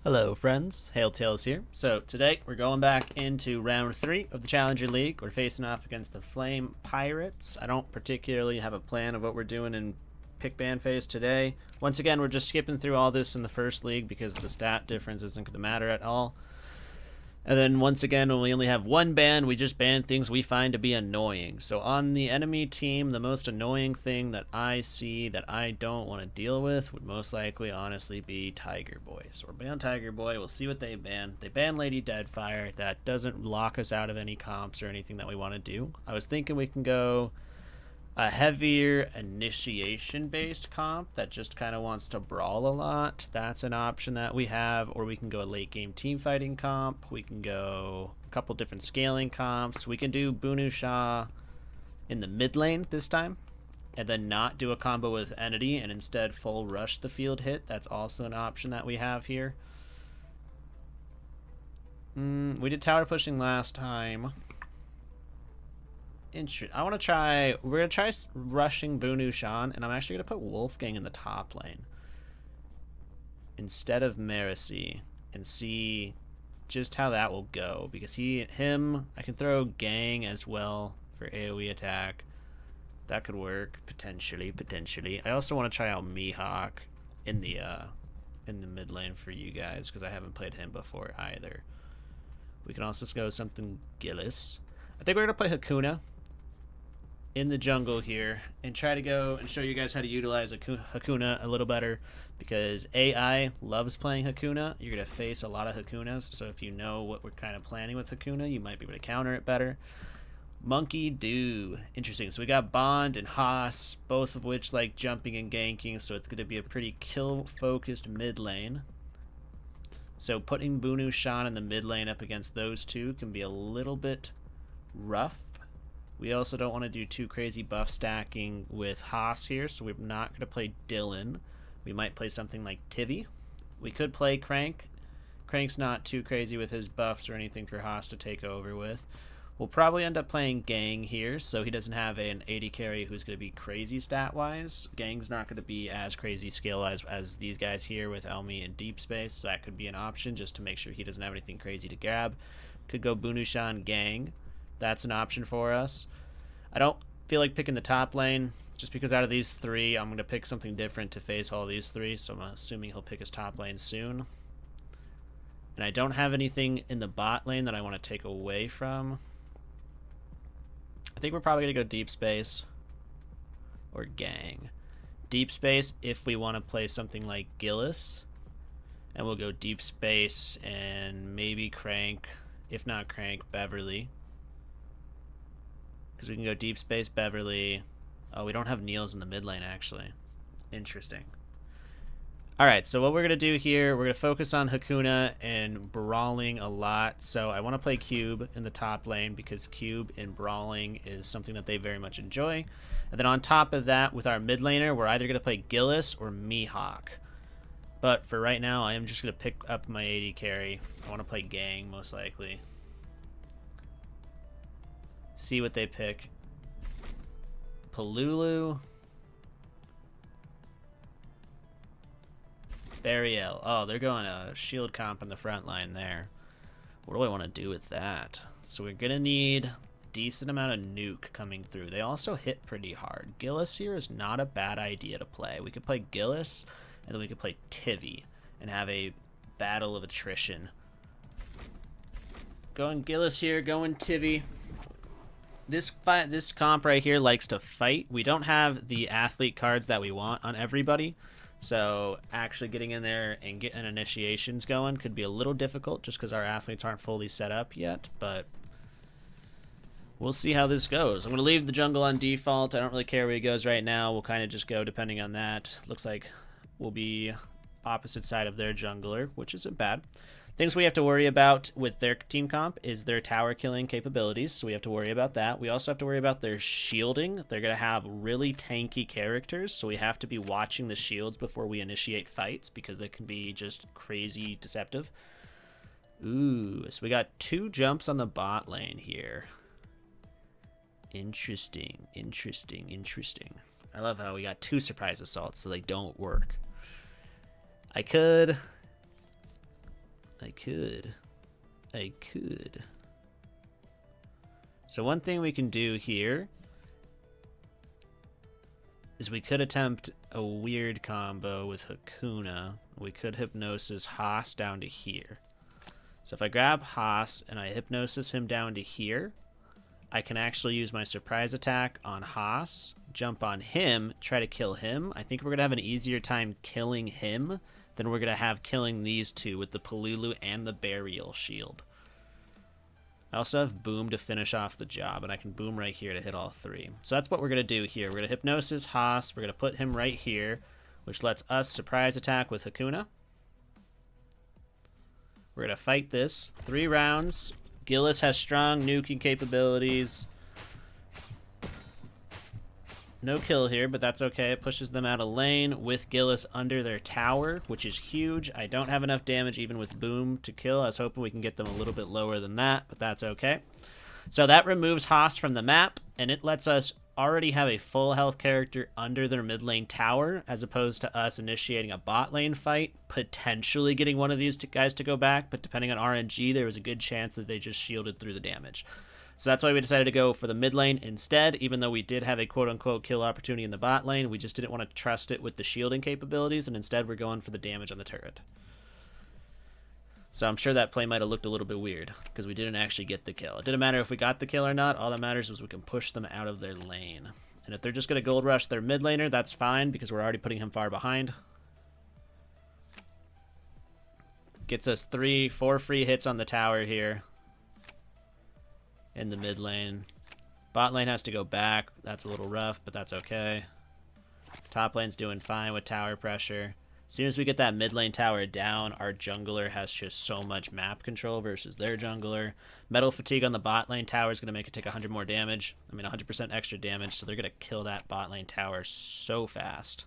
Hello friends, Hail Tales here. So today we're going back into round 3 of the Challenger League. We're facing off against the Flame Pirates. I don't particularly have a plan of what we're doing in pick ban phase today. Once again, we're just skipping through all this in the first league because the stat difference isn't going to matter at all. And then once again, when we only have one ban, we just ban things we find to be annoying. So on the enemy team, the most annoying thing that I see that I don't want to deal with would most likely honestly be Tiger Boy. So we're ban Tiger Boy. We'll see what they ban. They ban Lady Deadfire. That doesn't lock us out of any comps or anything that we want to do. I was thinking we can go a heavier initiation based comp that just kind of wants to brawl a lot. That's an option that we have. Or we can go a late game team fighting comp. We can go a couple different scaling comps. We can do Bunu Shah in the mid lane this time and then not do a combo with Entity and instead full rush the field hit. That's also an option that we have here. We did tower pushing last time. I want to try. We're gonna try rushing Bunu Shan, and I'm actually gonna put Wolfgang in the top lane instead of Marisi and see just how that will go. Because I can throw Gang as well for AOE attack. That could work potentially. I also want to try out Mihawk in the mid lane for you guys because I haven't played him before either. We can also go something Gillis. I think we're gonna play Hakuna in the jungle here and try to go and show you guys how to utilize Hakuna a little better because AI loves playing Hakuna. You're going to face a lot of Hakunas, so if you know what we're kind of planning with Hakuna, you might be able to counter it better. Monkey Do. Interesting. So we got Bond and Haas, both of which like jumping and ganking, so it's going to be a pretty kill-focused mid lane. So putting Bunu Shan in the mid lane up against those two can be a little bit rough. We also don't want to do too crazy buff stacking with Haas here, so we're not going to play Dylan. We might play something like Tivy. We could play Crank. Crank's not too crazy with his buffs or anything for Haas to take over with. We'll probably end up playing Gang here, so he doesn't have an AD carry who's going to be crazy stat-wise. Gang's not going to be as crazy scale-wise as these guys here with Elmi and Deep Space, so that could be an option just to make sure he doesn't have anything crazy to grab. Could go Bunu Shan Gang. That's an option for us. I don't feel like picking the top lane just because out of these three, I'm going to pick something different to face all these three. So I'm assuming he'll pick his top lane soon. And I don't have anything in the bot lane that I want to take away from. I think we're probably going to go Deep Space or Gang. Deep Space if we want to play something like Gillis. And we'll go Deep Space and maybe Crank. If not Crank, Beverly. Because we can go Deep Space, Beverly. Oh, we don't have Niels in the mid lane, actually. Interesting. Alright, so what we're going to do here, we're going to focus on Hakuna and brawling a lot. So I want to play Cube in the top lane because Cube in brawling is something that they very much enjoy. And then on top of that, with our mid laner, we're either going to play Gillis or Mihawk. But for right now, I am just going to pick up my AD carry. I want to play Gang, most likely. See what they pick. Palulu. Burial. Oh, they're going a shield comp in the front line there. What do I want to do with that? So we're going to need a decent amount of nuke coming through. They also hit pretty hard. Gillis here is not a bad idea to play. We could play Gillis, and then we could play Tivy and have a battle of attrition. Going Gillis here, going Tivy. This comp right here likes to fight. We don't have the athlete cards that we want on everybody, so actually getting in there and getting initiations going could be a little difficult just because our athletes aren't fully set up yet, but we'll see how this goes. I'm going to leave the jungle on default. I don't really care where he goes right now. We'll kind of just go depending on that. Looks like we'll be opposite side of their jungler, which isn't bad. Things we have to worry about with their team comp is their tower killing capabilities, so we have to worry about that. We also have to worry about their shielding. They're going to have really tanky characters, so we have to be watching the shields before we initiate fights because they can be just crazy deceptive. Ooh, so we got 2 jumps on the bot lane here. Interesting. I love how we got 2 surprise assaults so they don't work. I could could. I could. So one thing we can do here is we could attempt a weird combo with Hakuna. We could Hypnosis Haas down to here. So if I grab Haas and I Hypnosis him down to here, I can actually use my surprise attack on Haas, jump on him, try to kill him. I think we're going to have an easier time killing him than we're going to have killing these two with the Polulu and the Burial Shield. I also have Boom to finish off the job, and I can Boom right here to hit all three. So that's what we're going to do here. We're going to Hypnosis Haas. We're going to put him right here, which lets us surprise attack with Hakuna. We're going to fight this. 3 rounds. Gillis has strong nuking capabilities. No kill here, but that's okay. It pushes them out of lane with Gillis under their tower, which is huge. I don't have enough damage even with Boom to kill. I was hoping we can get them a little bit lower than that, but that's okay. So that removes Haas from the map, and it lets us already have a full health character under their mid lane tower, as opposed to us initiating a bot lane fight, potentially getting one of these guys to go back, but depending on RNG, there was a good chance that they just shielded through the damage. So that's why we decided to go for the mid lane instead, even though we did have a quote-unquote kill opportunity in the bot lane. We just didn't want to trust it with the shielding capabilities, and instead we're going for the damage on the turret. So I'm sure that play might have looked a little bit weird, because we didn't actually get the kill. It didn't matter if we got the kill or not. All that matters is we can push them out of their lane. And if they're just going to gold rush their mid laner, that's fine, because we're already putting him far behind. Gets us 4 free hits on the tower here. In the mid lane. Bot lane has to go back. That's a little rough, but that's okay. Top lane's doing fine with tower pressure. As soon as we get that mid lane tower down, our jungler has just so much map control versus their jungler. Metal Fatigue on the bot lane tower is going to make it take 100 more damage. I mean, 100% extra damage, so they're going to kill that bot lane tower so fast.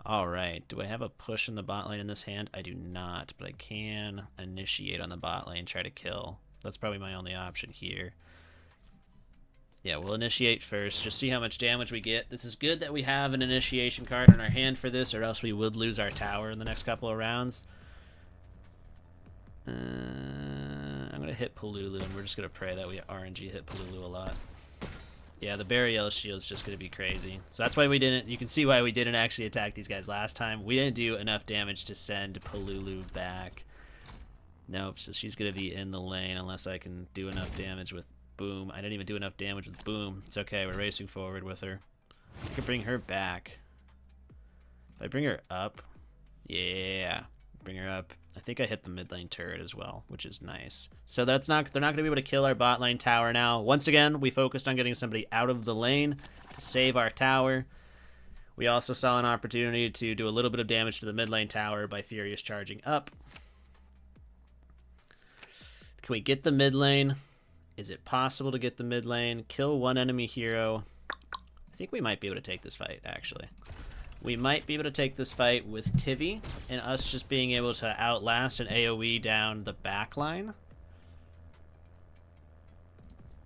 Alright, do I have a push in the bot lane in this hand? I do not, but I can initiate on the bot lane, try to kill. That's probably my only option here. Yeah, we'll initiate first, just see how much damage we get. This is good that we have an initiation card in our hand for this, or else we would lose our tower in the next couple of rounds. I'm going to hit Polulu, and we're just going to pray that we RNG hit Polulu a lot. Yeah, the Burial Shield is just going to be crazy. So that's why we didn't... You can see why we didn't actually attack these guys last time. We didn't do enough damage to send Polulu back. Nope, so she's going to be in the lane unless I can do enough damage with Boom. I didn't even do enough damage with Boom. It's okay, we're racing forward with her. I can bring her back. If I bring her up... Yeah, bring her up. I think I hit the mid lane turret as well, which is nice. So they're not going to be able to kill our bot lane tower now. Once again, we focused on getting somebody out of the lane to save our tower. We also saw an opportunity to do a little bit of damage to the mid lane tower by Furious charging up. Can we get the mid lane? Is it possible to get the mid lane? Kill one enemy hero. I think we might be able to take this fight, actually. We might be able to take this fight with Tivy and us just being able to outlast an AoE down the back line.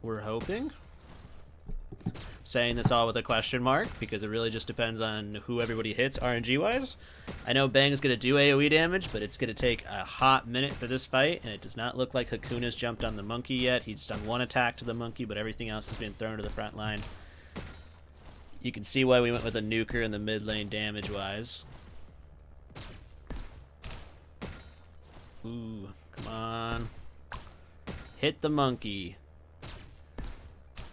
We're hoping. Saying this all with a question mark because it really just depends on who everybody hits RNG-wise. I know Bang's going to do AoE damage, but it's going to take a hot minute for this fight, and it does not look like Hakuna's jumped on the monkey yet. He's done one attack to the monkey, but everything else has been thrown to the front line. You can see why we went with a nuker in the mid lane damage-wise. Ooh, come on. Hit the monkey.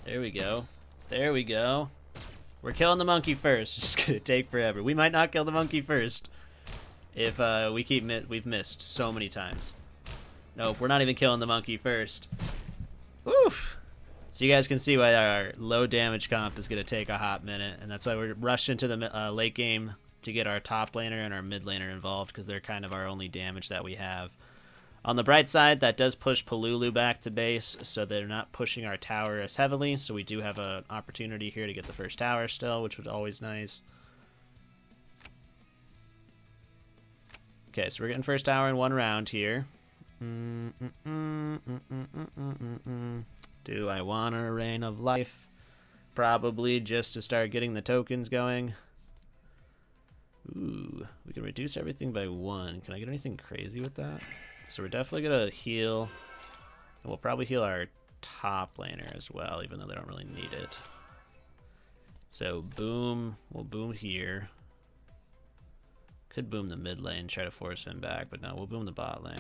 There we go. There we go. We're killing the monkey first. It's just gonna take forever. We might not kill the monkey first if we've missed so many times. Nope, we're not even killing the monkey first. Oof. So you guys can see why our low damage comp is going to take a hot minute, and that's why we're rushed into the late game to get our top laner and our mid laner involved, because they're kind of our only damage that we have. On the bright side, that does push Polulu back to base, so they're not pushing our tower as heavily, so we do have an opportunity here to get the first tower still, which was always nice. Okay, so we're getting first tower in one round here. Do I want a Reign of Life? Probably, just to start getting the tokens going. Ooh, we can reduce everything by 1. Can I get anything crazy with that? So we're definitely going to heal. And we'll probably heal our top laner as well, even though they don't really need it. So boom, we'll boom here. Could boom the mid lane, try to force him back, but no, we'll boom the bot lane.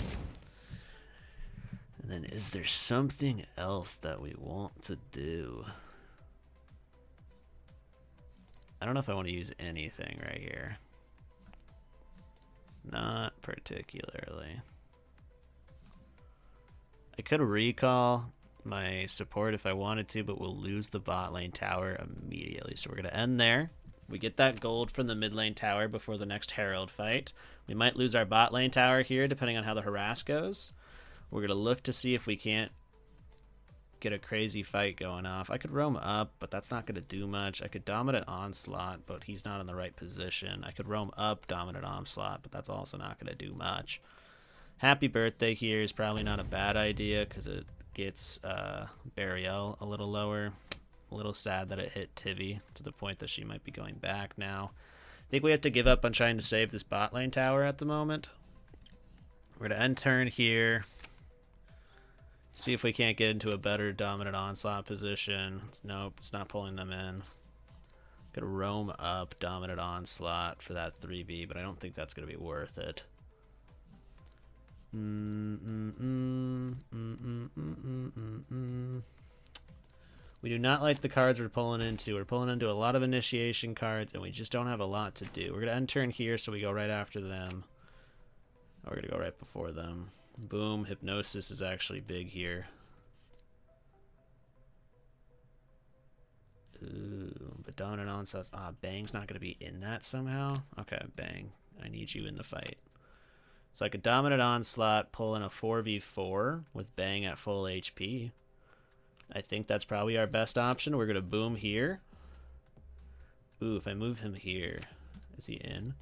And then is there something else that we want to do? I don't know if I want to use anything right here. Not particularly. I could recall my support if I wanted to, but we'll lose the bot lane tower immediately. So we're going to end there. We get that gold from the mid lane tower before the next Herald fight. We might lose our bot lane tower here, depending on how the harass goes. We're going to look to see if we can't get a crazy fight going off. I could roam up, but that's not going to do much. I could dominate Onslaught, but he's not in the right position. I could roam up, dominate Onslaught, but that's also not going to do much. Happy Birthday here is probably not a bad idea because it gets Burial a little lower. A little sad that it hit Tivy to the point that she might be going back now. I think we have to give up on trying to save this bot lane tower at the moment. We're going to end turn here. See if we can't get into a better dominant Onslaught position. Nope, it's not pulling them in. Gonna roam up dominant Onslaught for that 3v, but I don't think that's gonna be worth it. We do not like the cards we're pulling into. We're pulling into a lot of initiation cards, and we just don't have a lot to do. We're gonna end turn here, so we go right after them. We're gonna go right before them. Boom, Hypnosis is actually big here. Ooh, but dominant Onslaught. Bang's not going to be in that somehow? Okay, Bang. I need you in the fight. So I could dominant Onslaught, pull in a 4v4 with Bang at full HP. I think that's probably our best option. We're going to boom here. Ooh, if I move him here, is he in?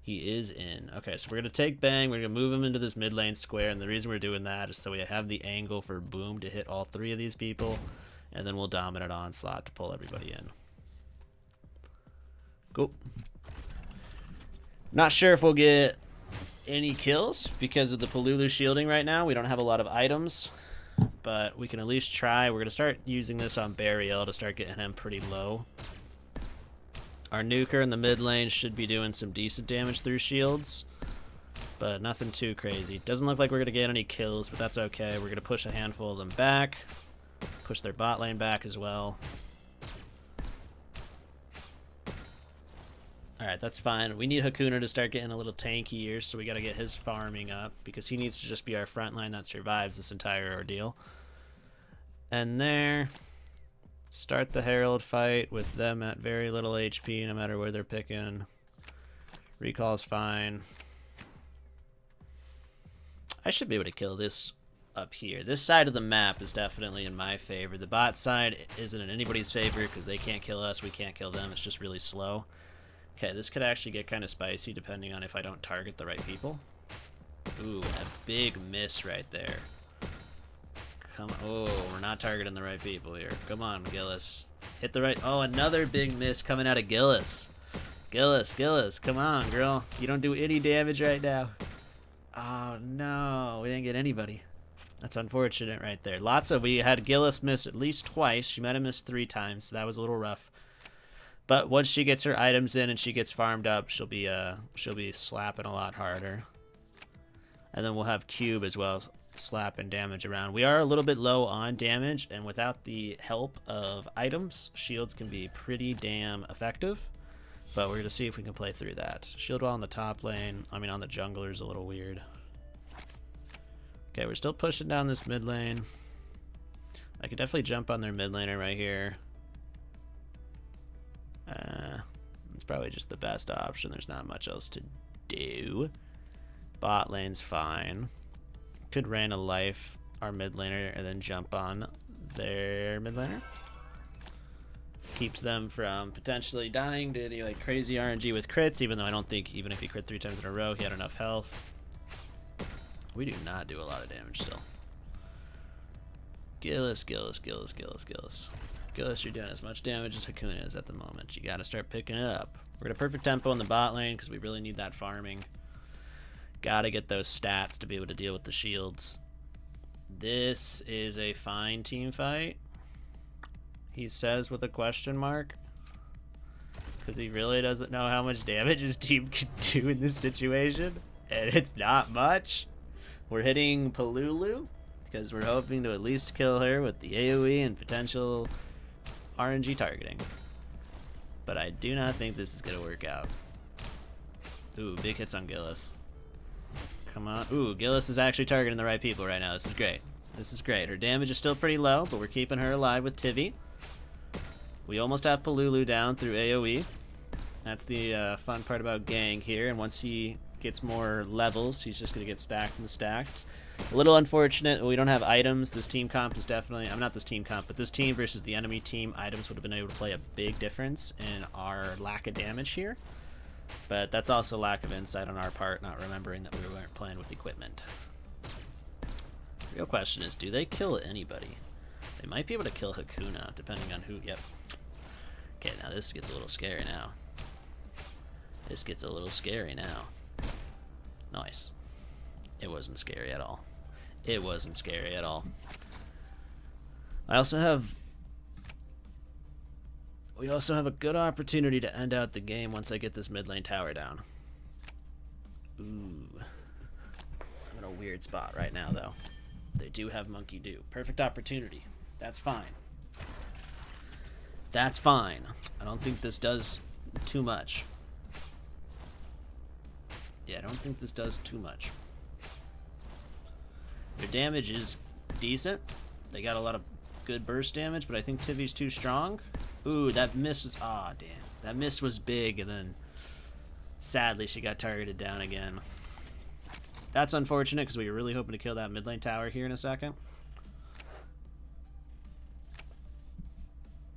He is in. Okay, so we're going to take Bang. We're going to move him into this mid lane square. And the reason we're doing that is so we have the angle for Boom to hit all three of these people. And then we'll dominate Onslaught to pull everybody in. Cool. Not sure if we'll get any kills because of the Polulu shielding right now. We don't have a lot of items. But we can at least try. We're going to start using this on Burial to start getting him pretty low. Our nuker in the mid lane should be doing some decent damage through shields, but nothing too crazy. Doesn't look like we're going to get any kills, but that's okay. We're going to push a handful of them back, push their bot lane back as well. Alright, that's fine. We need Hakuna to start getting a little tankier, so we got to get his farming up, because he needs to just be our front line that survives this entire ordeal. And there... Start the Herald fight with them at very little HP, no matter where they're picking. Recall's fine. I should be able to kill this up here. This side of the map is definitely in my favor. The bot side isn't in anybody's favor because they can't kill us, we can't kill them. It's just really slow. Okay, this could actually get kind of spicy depending on if I don't target the right people. Ooh, a big miss right there. Come on. Oh, we're not targeting the right people here. Come on, Gillis. Hit the right... Oh, another big miss coming out of Gillis. Gillis, come on, girl. You don't do any damage right now. Oh, no. We didn't get anybody. That's unfortunate right there. We had Gillis miss at least twice. She might have missed 3 times, so that was a little rough. But once she gets her items in and she gets farmed up, she'll be slapping a lot harder. And then we'll have Cube as well, slapping damage around. We are a little bit low on damage, and without the help of items, shields can be pretty damn effective. But we're going to see if we can play through that. Shield wall on the top lane. I mean, on the jungler is a little weird. Okay, we're still pushing down this mid lane. I could definitely jump on their mid laner right here. It's probably just the best option. There's not much else to do. Bot lane's fine. Could rain a life our mid laner and then jump on their mid laner. Keeps them from potentially dying to the like crazy RNG with crits, even though I don't think even if he crit 3 times in a row, he had enough health. We do not do a lot of damage still. Gillis. Gillis, you're doing as much damage as Hakuna is at the moment. You gotta start picking it up. We're at a perfect tempo in the bot lane because we really need that farming. Gotta get those stats to be able to deal with the shields. This is a fine team fight, he says with a question mark. Because he really doesn't know how much damage his team can do in this situation. And it's not much. We're hitting Polulu, because we're hoping to at least kill her with the AoE and potential RNG targeting. But I do not think this is going to work out. Ooh, big hits on Gillis. Come on. Ooh, Gillis is actually targeting the right people right now. This is great. This is great. Her damage is still pretty low, but we're keeping her alive with Tivy. We almost have Polulu down through AoE. That's the fun part about Gang here, and once he gets more levels, he's just going to get stacked and stacked. A little unfortunate we don't have items. This team comp is definitely... I'm not this team comp, but this team versus the enemy team, items would have been able to play a big difference in our lack of damage here. But that's also lack of insight on our part, not remembering that we weren't playing with equipment. The real question is, do they kill anybody? They might be able to kill Hakuna, depending on who... Yep. Okay, now this gets a little scary now. This gets a little scary now. Nice. It wasn't scary at all. It wasn't scary at all. We also have a good opportunity to end out the game once I get this mid lane tower down. Ooh. I'm in a weird spot right now, though. They do have Monkey Do. Perfect opportunity. That's fine. That's fine. I don't think this does too much. Yeah, I don't think this does too much. Their damage is decent. They got a lot of good burst damage, but I think Tivy's too strong. Ooh, that miss was... Aw, damn. That miss was big, and then sadly she got targeted down again. That's unfortunate, because we were really hoping to kill that mid lane tower here in a second.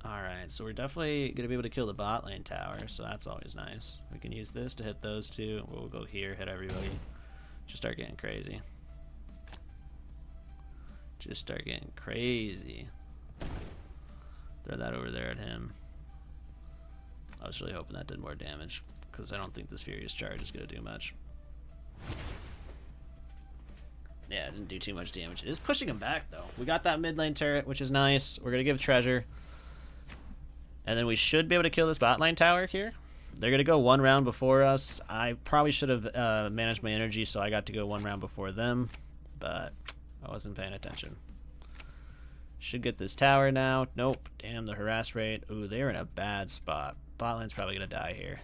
Alright, so we're definitely going to be able to kill the bot lane tower, so that's always nice. We can use this to hit those two. We'll go here, hit everybody. Just start getting crazy. Just start getting crazy. Throw that over there at him. I was really hoping that did more damage, because I don't think this Furious Charge is going to do much. Yeah, it didn't do too much damage. It is pushing him back, though. We got that mid lane turret, which is nice. We're going to give treasure. And then we should be able to kill this bot lane tower here. They're going to go one round before us. I probably should have managed my energy, so I got to go one round before them. But I wasn't paying attention. Should get this tower now. Nope. Damn, the harass rate. Ooh, they're in a bad spot. Bot lane's probably going to die here.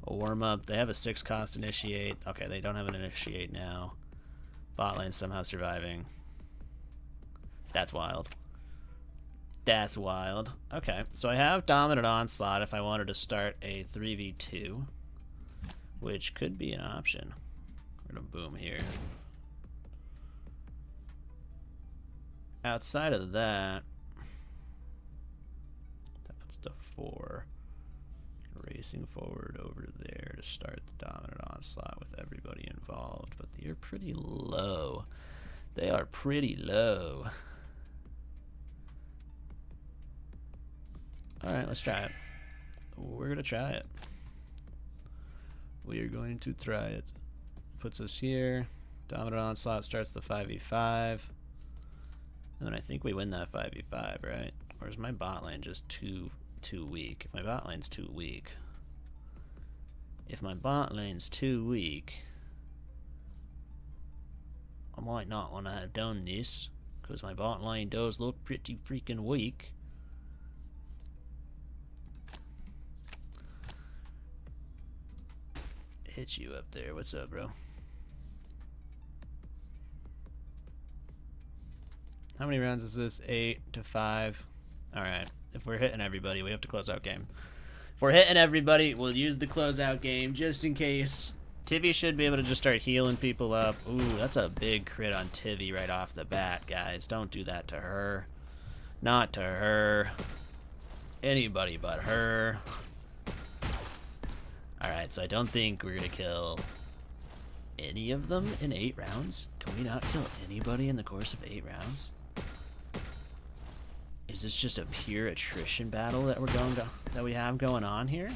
A warm up. They have a 6 cost initiate. Okay, they don't have an initiate now. Bot lane somehow surviving. That's wild. That's wild. Okay, so I have Dominant Onslaught if I wanted to start a 3v2, which could be an option. We're gonna boom here. Outside of that, that puts the 4. Racing forward over there to start the Dominant Onslaught with everybody involved, but they're pretty low. They are pretty low. Alright, let's try it. We're gonna try it. We are going to try it. Puts us here. Dominant Onslaught starts the 5v5. And then I think we win that 5v5, right? Or is my bot lane just too weak? If my bot lane's too weak. If my bot lane's too weak, I might not want to have done this, because my bot lane does look pretty freaking weak. Hit you up there. What's up, bro? How many rounds is this? 8 to 5. Alright. If we're hitting everybody, we have to close out game. If we're hitting everybody, we'll use the closeout game just in case. Tivy should be able to just start healing people up. Ooh, that's a big crit on Tivy right off the bat, guys. Don't do that to her. Not to her. Anybody but her. Alright, so I don't think we're going to kill any of them in 8 rounds. Can we not kill anybody in the course of 8 rounds? Is this just a pure attrition battle that we have going on here?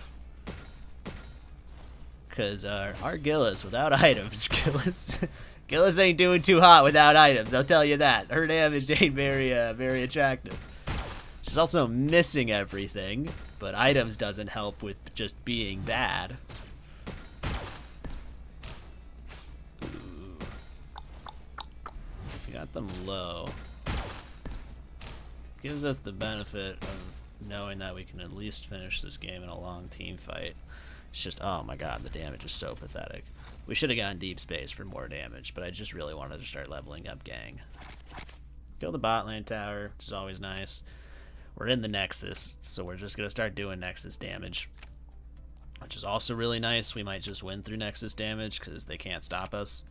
because our Gillis without items, Gillis ain't doing too hot without items, I'll tell you that. Her damage ain't very attractive. She's also missing everything, but items doesn't help with just being bad. Ooh. We got them low. Gives us the benefit of knowing that we can at least finish this game in a long team fight. It's just, oh my god, the damage is so pathetic. We should have gotten deep space for more damage, but I just really wanted to start leveling up gang. Kill the bot lane tower, which is always nice. We're in the Nexus, so we're just going to start doing Nexus damage, which is also really nice. We might just win through Nexus damage because they can't stop us.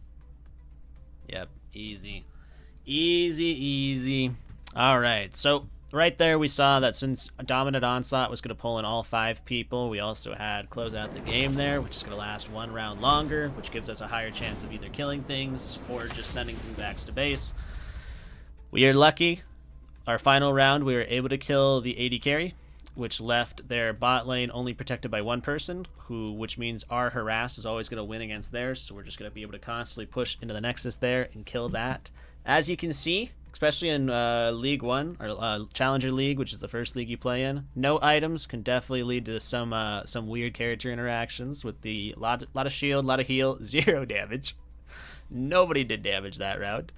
Yep, easy. Easy, easy. Alright, so right there we saw that since Dominant Onslaught was going to pull in all 5 people, we also had close out the game there, which is going to last 1 round longer, which gives us a higher chance of either killing things or just sending things back to base. We are lucky. Our final round, we were able to kill the AD carry, which left their bot lane only protected by 1 person, which means our harass is always going to win against theirs, so we're just going to be able to constantly push into the Nexus there and kill that. As you can see, especially in League 1, or Challenger League, which is the first league you play in, no items can definitely lead to some weird character interactions with the lot of shield, lot of heal, 0 damage. Nobody did damage that round.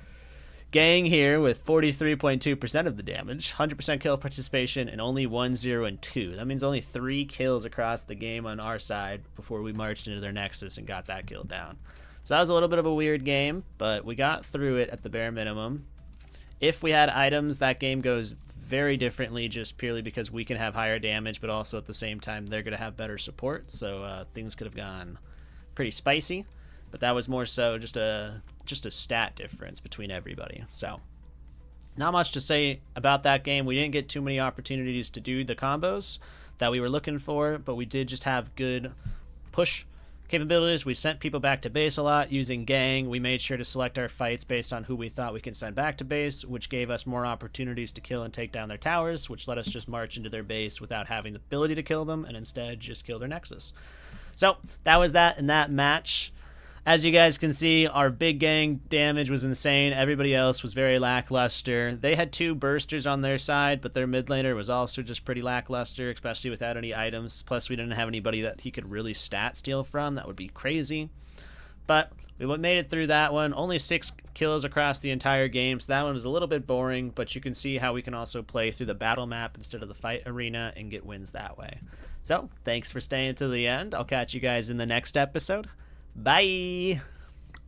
Gang here with 43.2% of the damage, 100% kill participation, and only 1, 0, and 2. That means only 3 kills across the game on our side before we marched into their Nexus and got that kill down. So that was a little bit of a weird game, but we got through it at the bare minimum. If we had items, that game goes very differently just purely because we can have higher damage, but also at the same time they're going to have better support, so things could have gone pretty spicy. But that was more so just a stat difference between everybody. So not much to say about that game. We didn't get too many opportunities to do the combos that we were looking for, but we did just have good push capabilities. We sent people back to base a lot using gang. We made sure to select our fights based on who we thought we could send back to base, which gave us more opportunities to kill and take down their towers, which let us just march into their base without having the ability to kill them and instead just kill their Nexus. So that was that in that match. As you guys can see, our big gang damage was insane. Everybody else was very lackluster. They had 2 bursters on their side, but their mid laner was also just pretty lackluster, especially without any items. Plus, we didn't have anybody that he could really stat steal from. That would be crazy. But we made it through that one. Only 6 kills across the entire game, so that one was a little bit boring, but you can see how we can also play through the battle map instead of the fight arena and get wins that way. So, thanks for staying to the end. I'll catch you guys in the next episode. Bye!